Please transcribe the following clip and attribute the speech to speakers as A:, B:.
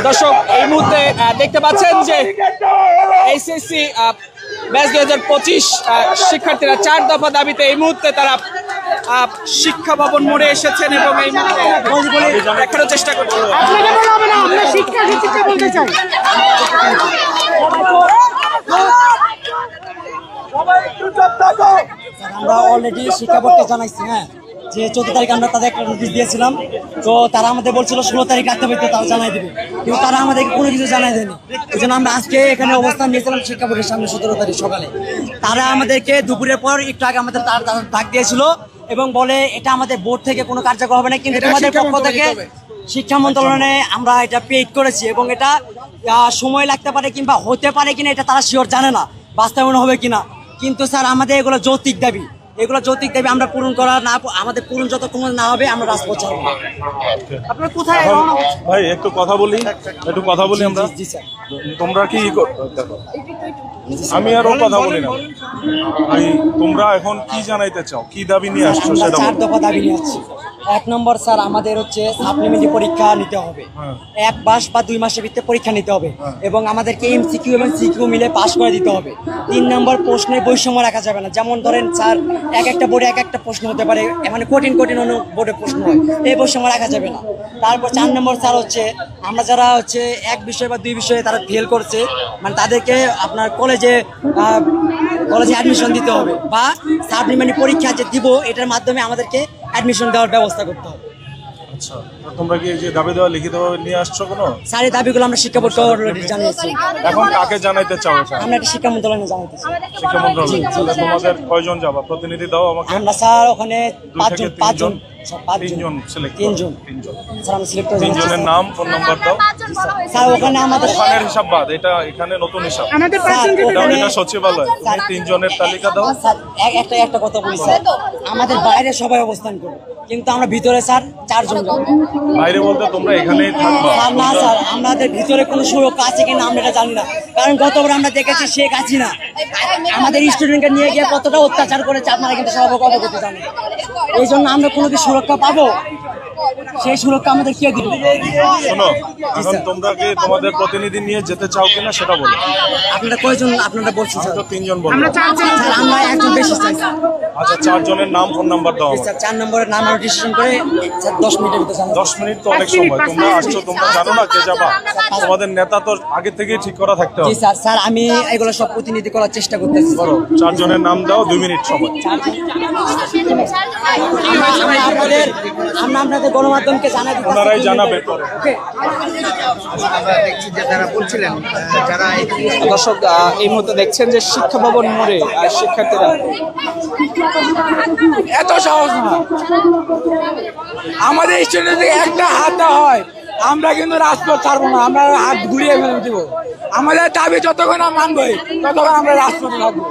A: দর্শক এই মুহূর্তে দেখতে পাচ্ছেন যে এইচএসসি ব্যাচ 2025 শিক্ষার্থীরা 4 দফা দাবিতে এই মুহূর্তে তারা শিক্ষা ভবন মোড়ে এসেছেন এবং এই মুহূর্তে দেখানোর চেষ্টা করছেন।
B: আমরা অলরেডি শিক্ষা বোর্ডকে জানাইছি, হ্যাঁ, যে 14 তারিখ আমরা তাদের একটা নোটিশ দিয়েছিলাম। তো তারা আমাদের বলছিল 16 তারিখ রাখতে পারতে তারা জানাই দেবে, কিন্তু তারা আমাদেরকে কোনো কিছু জানাই দেয়নি। এই জন্য আমরা আজকে এখানে অবস্থান নিয়েছিলাম শিক্ষা বোর্ডের সামনে 17 তারিখ সকালে। তারা আমাদেরকে দুপুরের পর একটু আগে আমাদের ডাক দিয়েছিল এবং বলে এটা আমাদের বোর্ড থেকে কোনো কার্যকর হবে না, কিন্তু তোমাদের পক্ষ থেকে শিক্ষা মন্ত্রণালয়ে আমরা এটা পেইড করেছি এবং এটা সময় লাগতে পারে কিংবা হতে পারে কিনা এটা তারা শিওর জানে না, বাস্তবায়ন হবে কিনা। কিন্তু স্যার আমাদের এগুলো যৌক্তিক দাবি, আমরা পূরণ করা না, আমাদের পূরণ যতক্ষণ না হবে আমরা রাজপথ ছাড়ব না। আপনারা কোথায়
C: ভাই একটু কথা বলি আমরা।
B: জি স্যার,
C: তোমরা কি দেখো, আমি আরো কথা বলি না ভাই, তোমরা এখন কি জানাইতে চাও, কি দাবি নিয়ে আসছো সেটা
B: 4 দফা দাবি নিয়ে আসছি। 1 নম্বর স্যার আমাদের হচ্ছে সাপ্লিমেন্টারি পরীক্ষা নিতে হবে, 1 মাস বা 2 মাসের ভিতরে পরীক্ষা নিতে হবে এবং আমাদেরকে এমসিকিউ এবং সিকিউ মিলে পাস করে দিতে হবে। 3 নম্বর প্রশ্নের বৈষম্য রাখা যাবে না, যেমন ধরেন স্যার এক একটা বোর্ডে এক একটা প্রশ্ন হতে পারে, মানে কঠিন অনেক বোর্ডে প্রশ্ন হয়, এই বৈষম্য রাখা যাবে না। তারপর 4 নম্বর স্যার হচ্ছে আমরা যারা হচ্ছে 1 বিষয় বা 2 বিষয়ে তারা ফেল করছে, মানে তাদেরকে আপনার কলেজে অ্যাডমিশন দিতে হবে বা সাপ্লিমেন্টারি পরীক্ষা যে দিব এটার মাধ্যমে আমাদেরকে অ্যাডমিশন দেওয়ার ব্যবস্থা করতে হবে।
C: আচ্ছা, তোমরা কি যে দাবি দেওয়া লিখিতভাবে নিয়ে আসছো কোনো?
B: স্যার এই দাবিগুলো আমরা শিক্ষা বোর্ডকে অলরেডি জানিয়েছি।
C: এখন কাকে জানাইতে চাও?
B: আমরা একটা শিক্ষা মন্ত্রণালয়ে জানাইতেছি।
C: শিক্ষা মন্ত্রণালয়। তোমাদের কয়জন যাবা? প্রতিনিধি দাও আমাকে।
B: আমরা স্যার ওখানে 5 জন
C: তিনজন সিলেক্ট।
B: 3 জন স্যার আমরা সিলেক্ট করে
C: 3 জনের নাম, ফোন নাম্বার দাও।
B: স্যার ওখানে আমাদের
C: ওখানের হিসাব বাদ, এটা এখানে নতুন হিসাব।
B: আমাদের
C: এটা সচিবালয়। 3 জনের তালিকা দাও।
B: স্যার একটা কথা বলি স্যার, আমাদের বাইরে সবাই অবস্থান করবে, কিন্তু আমরা ভিতরে স্যার 4 জন যাব।
C: বাইরে বলতে তোমরা এখানেই থাকবা?
B: স্যার না স্যার, আমাদের ভিতরে কোনো সুরক্ষা আছে কিনা আমরা এটা জানি না, কারণ গতবার আমরা দেখেছি শেখ হাসিনা আমাদের স্টুডেন্টকে নিয়ে গিয়ে কতটা অত্যাচার করেছে আপনারা কিন্তু সবাই অবগত জানেন। এই জন্য আমরা কোনো কি সুরক্ষা পাবো? সেই সুরক্ষা আমাদের কে দিবে?
C: শোনো, এখন তোমরা কি তোমাদের প্রতিনিধি নিয়ে যেতে চাও কিনা সেটা বলো।
B: আপনারা কয়জন আপনারা বলছেন?
C: তো 3 জন বলবো।
B: স্যার আমরা একজন বেশি চাই।
C: আচ্ছা, 4 জনের নাম, ফোন নাম্বার দাও।
B: স্যার 4 নম্বরের নাম আমরা ডিসিশন করে স্যার 10 মিনিটের ভিতরে জানাবো।
C: 10 মিনিট তো অনেক সময়। তোমরা আসছো, তোমরা জানো না কে যাবা? তোমাদের নেতা তো আগে থেকেই ঠিক করা থাকতে হবে।
B: জি স্যার, স্যার আমি এগুলো সব প্রতিনিধি করার চেষ্টা করতেছি।
C: করো, 4 জনের নাম দাও, 2 মিনিট সময়।
B: আমরা আপনাদের গণমাধ্যমকে জানাই দিচ্ছি,
C: ওনারাই জানাবে পরে।
A: দর্শক এই মুহূর্তে দেখছেন যে শিক্ষা ভবন মোড়ে শিক্ষার্থীরা
D: এত সহজ না, আমাদের স্টুডেন্ট একটা হাত হয় আমরা কিন্তু রাজপথ ছাড়বো না, আমরা হাত ঘুরিয়ে ফেলে দেবো। আমাদের দাবি যতক্ষণ মানবই ততক্ষণ আমরা রাজপথে থাকবো।